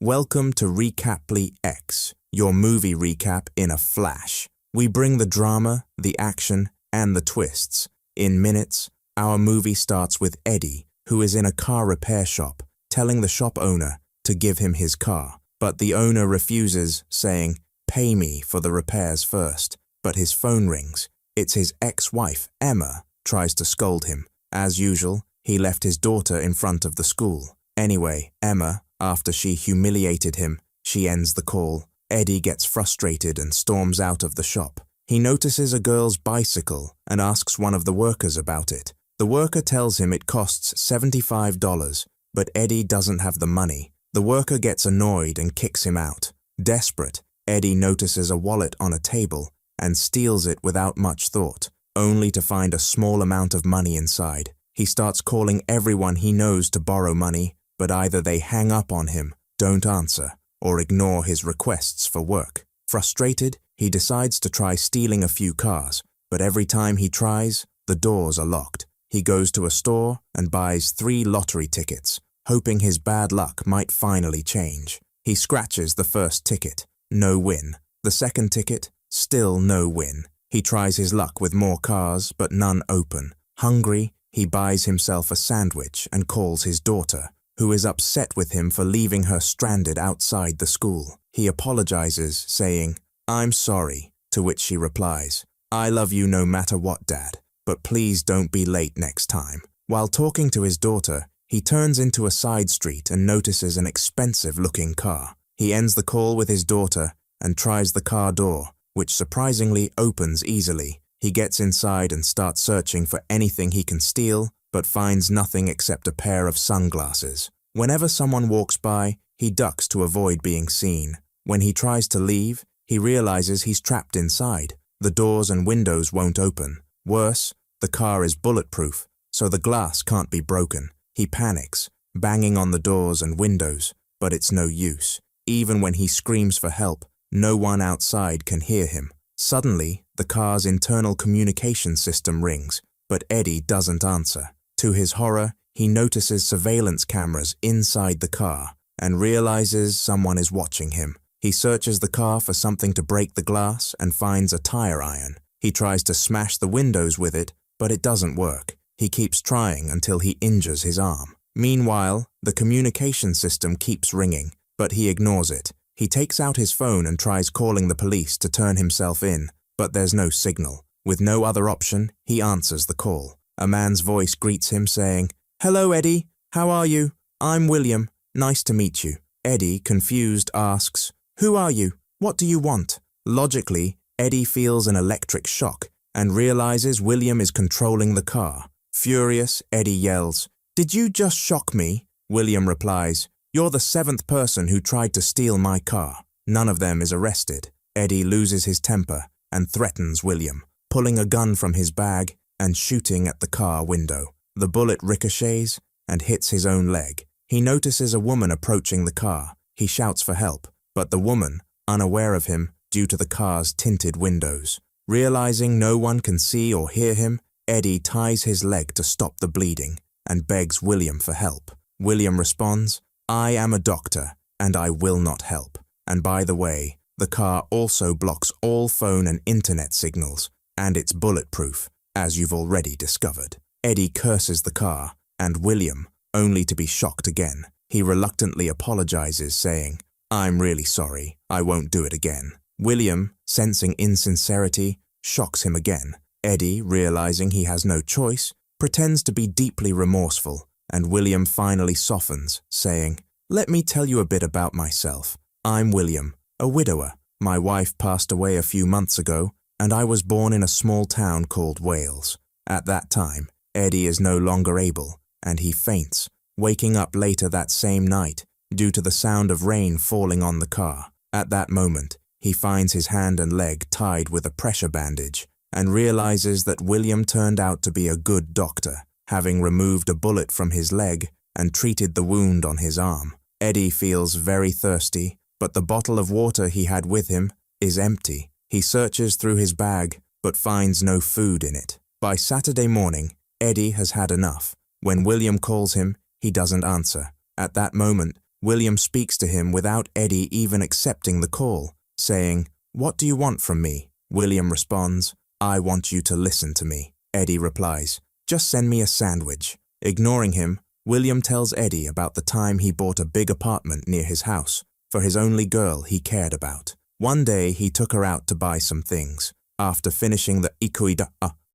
Welcome to Recaply X, your movie recap in a flash. We bring the drama, the action, and the twists. In minutes, our movie starts with Eddie, who is in a car repair shop, telling the shop owner to give him his car. But the owner refuses, saying, "Pay me for the repairs first." But his phone rings. It's his ex-wife, Emma, tries to scold him. As usual, he left his daughter in front of the school. Anyway, Emma, after she humiliated him, she ends the call. Eddie gets frustrated and storms out of the shop. He notices a girl's bicycle and asks one of the workers about it. The worker tells him it costs $75, but Eddie doesn't have the money. The worker gets annoyed and kicks him out. Desperate, Eddie notices a wallet on a table and steals it without much thought, only to find a small amount of money inside. He starts calling everyone he knows to borrow money, but either they hang up on him, don't answer, or ignore his requests for work. Frustrated, he decides to try stealing a few cars, but every time he tries, the doors are locked. He goes to a store and buys 3 lottery tickets, hoping his bad luck might finally change. He scratches the first ticket, no win. The second ticket, still no win. He tries his luck with more cars, but none open. Hungry, he buys himself a sandwich and calls his daughter, who is upset with him for leaving her stranded outside the school. He apologizes, saying, "I'm sorry," to which she replies, "I love you no matter what, Dad, but please don't be late next time." While talking to his daughter, he turns into a side street and notices an expensive-looking car. He ends the call with his daughter and tries the car door, which surprisingly opens easily. He gets inside and starts searching for anything he can steal, but finds nothing except a pair of sunglasses. Whenever someone walks by, he ducks to avoid being seen. When he tries to leave, he realizes he's trapped inside. The doors and windows won't open. Worse, the car is bulletproof, so the glass can't be broken. He panics, banging on the doors and windows, but it's no use. Even when he screams for help, no one outside can hear him. Suddenly, the car's internal communication system rings, but Eddie doesn't answer. To his horror, he notices surveillance cameras inside the car and realizes someone is watching him. He searches the car for something to break the glass and finds a tire iron. He tries to smash the windows with it, but it doesn't work. He keeps trying until he injures his arm. Meanwhile, the communication system keeps ringing, but he ignores it. He takes out his phone and tries calling the police to turn himself in, but there's no signal. With no other option, he answers the call. A man's voice greets him saying, "Hello, Eddie. How are you? I'm William. Nice to meet you." Eddie, confused, asks, "Who are you? What do you want?" Logically, Eddie feels an electric shock and realizes William is controlling the car. Furious, Eddie yells, "Did you just shock me?" William replies, "You're the 7th person who tried to steal my car." None of them is arrested. Eddie loses his temper and threatens William, pulling a gun from his bag and shooting at the car window. The bullet ricochets and hits his own leg. He notices a woman approaching the car. He shouts for help, but the woman, unaware of him due to the car's tinted windows. Realizing no one can see or hear him, Eddie ties his leg to stop the bleeding and begs William for help. William responds, "I am a doctor, and I will not help. And by the way, the car also blocks all phone and internet signals, and it's bulletproof, as you've already discovered." Eddie curses the car, and William, only to be shocked again. He reluctantly apologizes, saying, "I'm really sorry, I won't do it again." William, sensing insincerity, shocks him again. Eddie, realizing he has no choice, pretends to be deeply remorseful, and William finally softens, saying, "Let me tell you a bit about myself. I'm William, a widower. My wife passed away a few months ago, and I was born in a small town called Wales. At that time, Eddie is no longer able, and he faints, waking up later that same night due to the sound of rain falling on the car. At that moment, he finds his hand and leg tied with a pressure bandage and realizes that William turned out to be a good doctor, having removed a bullet from his leg and treated the wound on his arm. Eddie feels very thirsty, but the bottle of water he had with him is empty. He searches through his bag, but finds no food in it. By Saturday morning, Eddie has had enough. When William calls him, he doesn't answer. At that moment, William speaks to him without Eddie even accepting the call, saying, "What do you want from me?" William responds, "I want you to listen to me." Eddie replies, "Just send me a sandwich." Ignoring him, William tells Eddie about the time he bought a big apartment near his house for his only girl he cared about. One day he took her out to buy some things. After finishing the ikuida,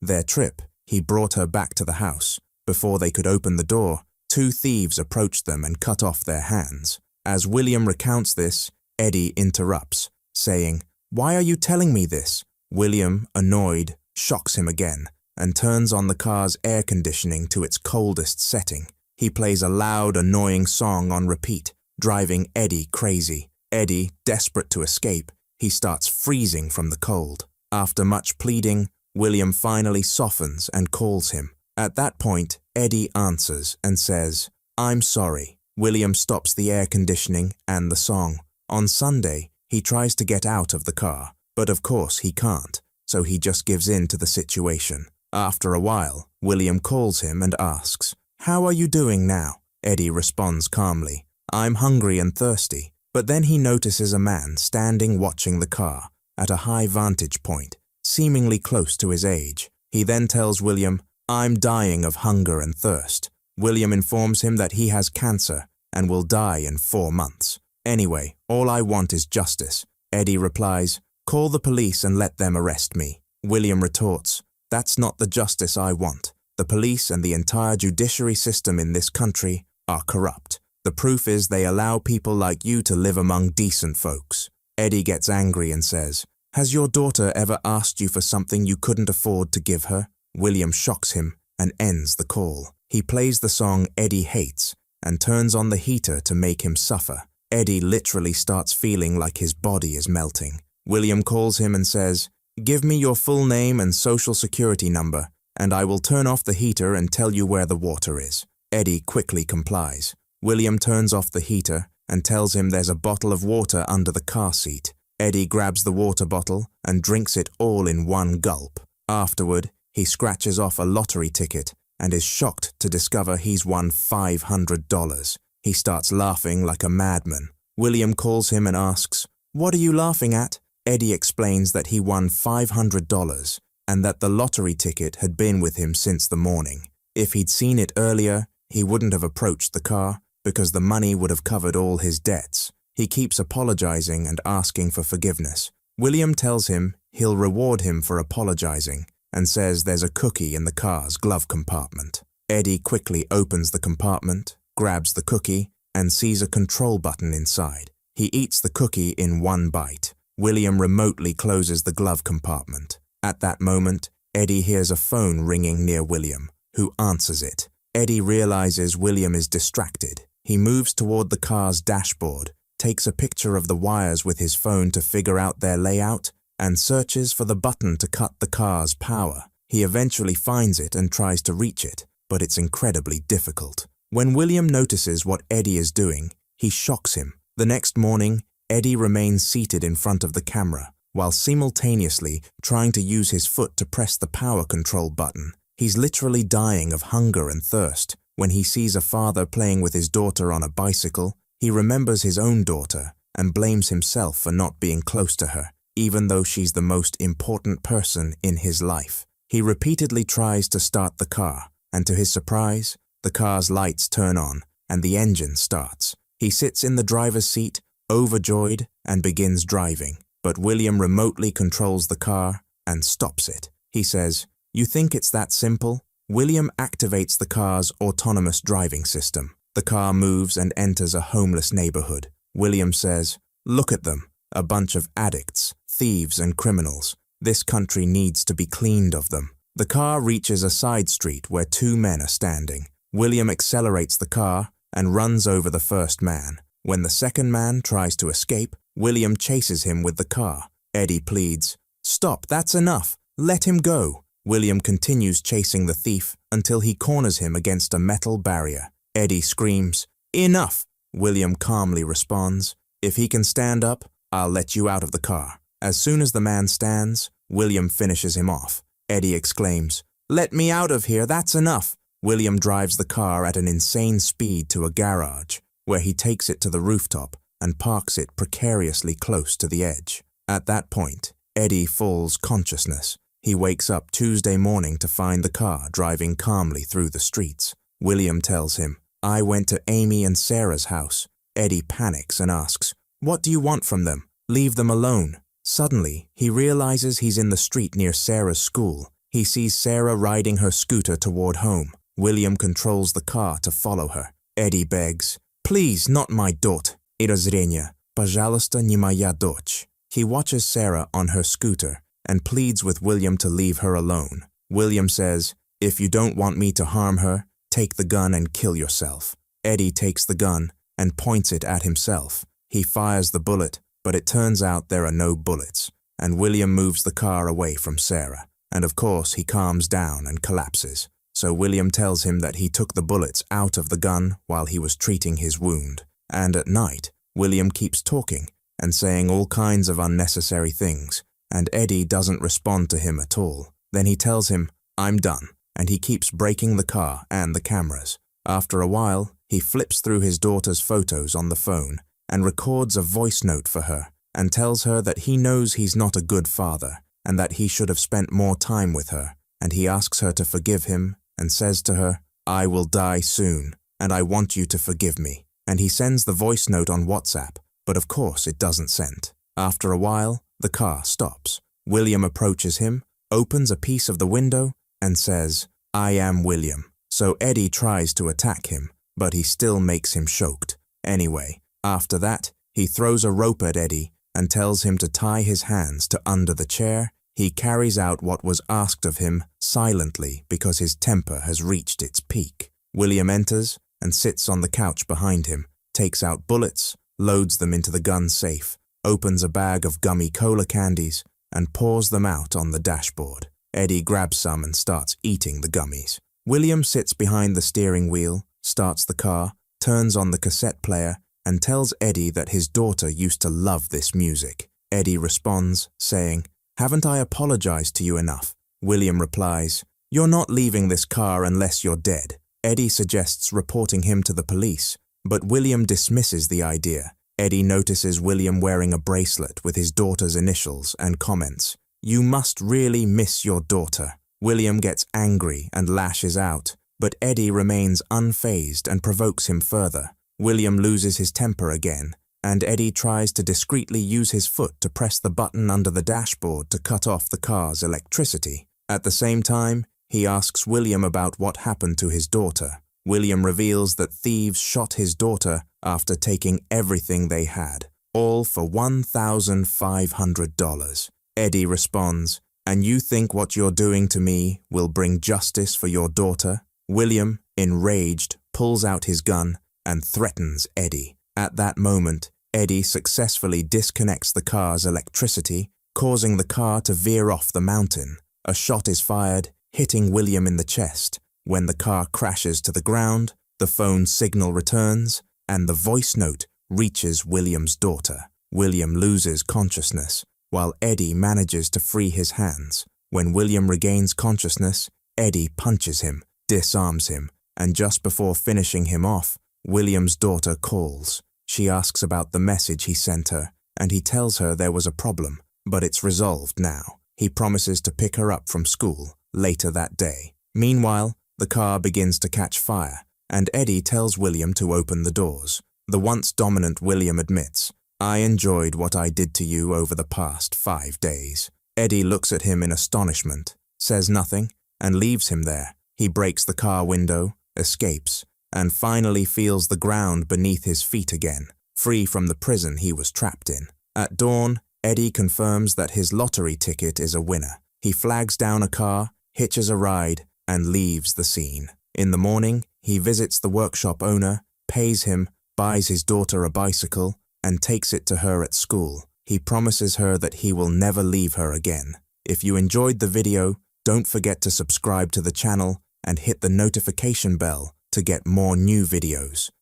their trip, he brought her back to the house. Before they could open the door, 2 thieves approached them and cut off their hands. As William recounts this, Eddie interrupts, saying, "Why are you telling me this?" William, annoyed, shocks him again and turns on the car's air conditioning to its coldest setting. He plays a loud, annoying song on repeat, driving Eddie crazy. Eddie, desperate to escape, he starts freezing from the cold. After much pleading, William finally softens and calls him. At that point, Eddie answers and says, "I'm sorry." William stops the air conditioning and the song. On Sunday, he tries to get out of the car, but of course he can't, so he just gives in to the situation. After a while, William calls him and asks, "How are you doing now?" Eddie responds calmly, "I'm hungry and thirsty." But then he notices a man standing watching the car at a high vantage point, seemingly close to his age. He then tells William, "I'm dying of hunger and thirst." William informs him that he has cancer and will die in 4 months. "Anyway, all I want is justice." Eddie replies, "Call the police and let them arrest me." William retorts, "That's not the justice I want. The police and the entire judiciary system in this country are corrupt. The proof is they allow people like you to live among decent folks." Eddie gets angry and says, "Has your daughter ever asked you for something you couldn't afford to give her?" William shocks him and ends the call. He plays the song Eddie hates and turns on the heater to make him suffer. Eddie literally starts feeling like his body is melting. William calls him and says, "Give me your full name and social security number, and I will turn off the heater and tell you where the water is." Eddie quickly complies. William turns off the heater and tells him there's a bottle of water under the car seat. Eddie grabs the water bottle and drinks it all in one gulp. Afterward, he scratches off a lottery ticket and is shocked to discover he's won $500. He starts laughing like a madman. William calls him and asks, "What are you laughing at?" Eddie explains that he won $500 and that the lottery ticket had been with him since the morning. If he'd seen it earlier, he wouldn't have approached the car because the money would have covered all his debts. He keeps apologizing and asking for forgiveness. William tells him he'll reward him for apologizing and says there's a cookie in the car's glove compartment. Eddie quickly opens the compartment, grabs the cookie, and sees a control button inside. He eats the cookie in one bite. William remotely closes the glove compartment. At that moment, Eddie hears a phone ringing near William, who answers it. Eddie realizes William is distracted. He moves toward the car's dashboard, takes a picture of the wires with his phone to figure out their layout, and searches for the button to cut the car's power. He eventually finds it and tries to reach it, but it's incredibly difficult. When William notices what Eddie is doing, he shocks him. The next morning, Eddie remains seated in front of the camera, while simultaneously trying to use his foot to press the power control button. He's literally dying of hunger and thirst. When he sees a father playing with his daughter on a bicycle, he remembers his own daughter and blames himself for not being close to her, even though she's the most important person in his life. He repeatedly tries to start the car, and to his surprise, the car's lights turn on and the engine starts. He sits in the driver's seat, overjoyed, and begins driving. But William remotely controls the car and stops it. He says, "You think it's that simple?" William activates the car's autonomous driving system. The car moves and enters a homeless neighborhood. William says, "Look at them, a bunch of addicts, thieves, and criminals. This country needs to be cleaned of them." The car reaches a side street where 2 men are standing. William accelerates the car and runs over the first man. When the second man tries to escape, William chases him with the car. Eddie pleads, "Stop, that's enough. Let him go." William continues chasing the thief until he corners him against a metal barrier. Eddie screams, "Enough!" William calmly responds, "If he can stand up, I'll let you out of the car." As soon as the man stands, William finishes him off. Eddie exclaims, "Let me out of here, that's enough." William drives the car at an insane speed to a garage. where he takes it to the rooftop and parks it precariously close to the edge. At that point, Eddie falls consciousness. He wakes up Tuesday morning to find the car driving calmly through the streets. William tells him, "I went to Amy and Sarah's house." Eddie panics and asks, "What do you want from them? Leave them alone." Suddenly, he realizes he's in the street near Sarah's school. He sees Sarah riding her scooter toward home. William controls the car to follow her. Eddie begs, "Please, not my dot. Irazrenia. Пожалуйста, не моя дочь." He watches Sarah on her scooter and pleads with William to leave her alone. William says, "If you don't want me to harm her, take the gun and kill yourself." Eddie takes the gun and points it at himself. He fires the bullet, but it turns out there are no bullets, and William moves the car away from Sarah. And of course, he calms down and collapses. So William tells him that he took the bullets out of the gun while he was treating his wound. And at night, William keeps talking and saying all kinds of unnecessary things, and Eddie doesn't respond to him at all. Then he tells him, "I'm done," and he keeps breaking the car and the cameras. After a while, he flips through his daughter's photos on the phone and records a voice note for her and tells her that he knows he's not a good father and that he should have spent more time with her, and he asks her to forgive him and says to her, "I will die soon, and I want you to forgive me." And he sends the voice note on WhatsApp, but of course it doesn't send. After a while, the car stops. William approaches him, opens a piece of the window, and says, "I am William." So Eddie tries to attack him, but he still makes him choked. Anyway, after that, he throws a rope at Eddie and tells him to tie his hands to under the chair. He carries out what was asked of him silently because his temper has reached its peak. William enters and sits on the couch behind him, takes out bullets, loads them into the gun safe, opens a bag of gummy cola candies, and pours them out on the dashboard. Eddie grabs some and starts eating the gummies. William sits behind the steering wheel, starts the car, turns on the cassette player, and tells Eddie that his daughter used to love this music. Eddie responds, saying, "Haven't I apologized to you enough?" William replies, "You're not leaving this car unless you're dead." Eddie suggests reporting him to the police, but William dismisses the idea. Eddie notices William wearing a bracelet with his daughter's initials and comments, "You must really miss your daughter." William gets angry and lashes out, but Eddie remains unfazed and provokes him further. William loses his temper again, and Eddie tries to discreetly use his foot to press the button under the dashboard to cut off the car's electricity. At the same time, he asks William about what happened to his daughter. William reveals that thieves shot his daughter after taking everything they had, all for $1,500. Eddie responds, "And you think what you're doing to me will bring justice for your daughter?" William, enraged, pulls out his gun and threatens Eddie. At that moment, Eddie successfully disconnects the car's electricity, causing the car to veer off the mountain. A shot is fired, hitting William in the chest. When the car crashes to the ground, the phone signal returns, and the voice note reaches William's daughter. William loses consciousness, while Eddie manages to free his hands. When William regains consciousness, Eddie punches him, disarms him, and just before finishing him off, William's daughter calls. She asks about the message he sent her, and he tells her there was a problem, but it's resolved now. He promises to pick her up from school later that day. Meanwhile, the car begins to catch fire, and Eddie tells William to open the doors. The once dominant William admits, "I enjoyed what I did to you over the past 5 days." Eddie looks at him in astonishment, says nothing, and leaves him there. He breaks the car window, escapes, and finally feels the ground beneath his feet again, free from the prison he was trapped in. At dawn, Eddie confirms that his lottery ticket is a winner. He flags down a car, hitches a ride, and leaves the scene. In the morning, he visits the workshop owner, pays him, buys his daughter a bicycle, and takes it to her at school. He promises her that he will never leave her again. If you enjoyed the video, don't forget to subscribe to the channel and hit the notification bell to get more new videos.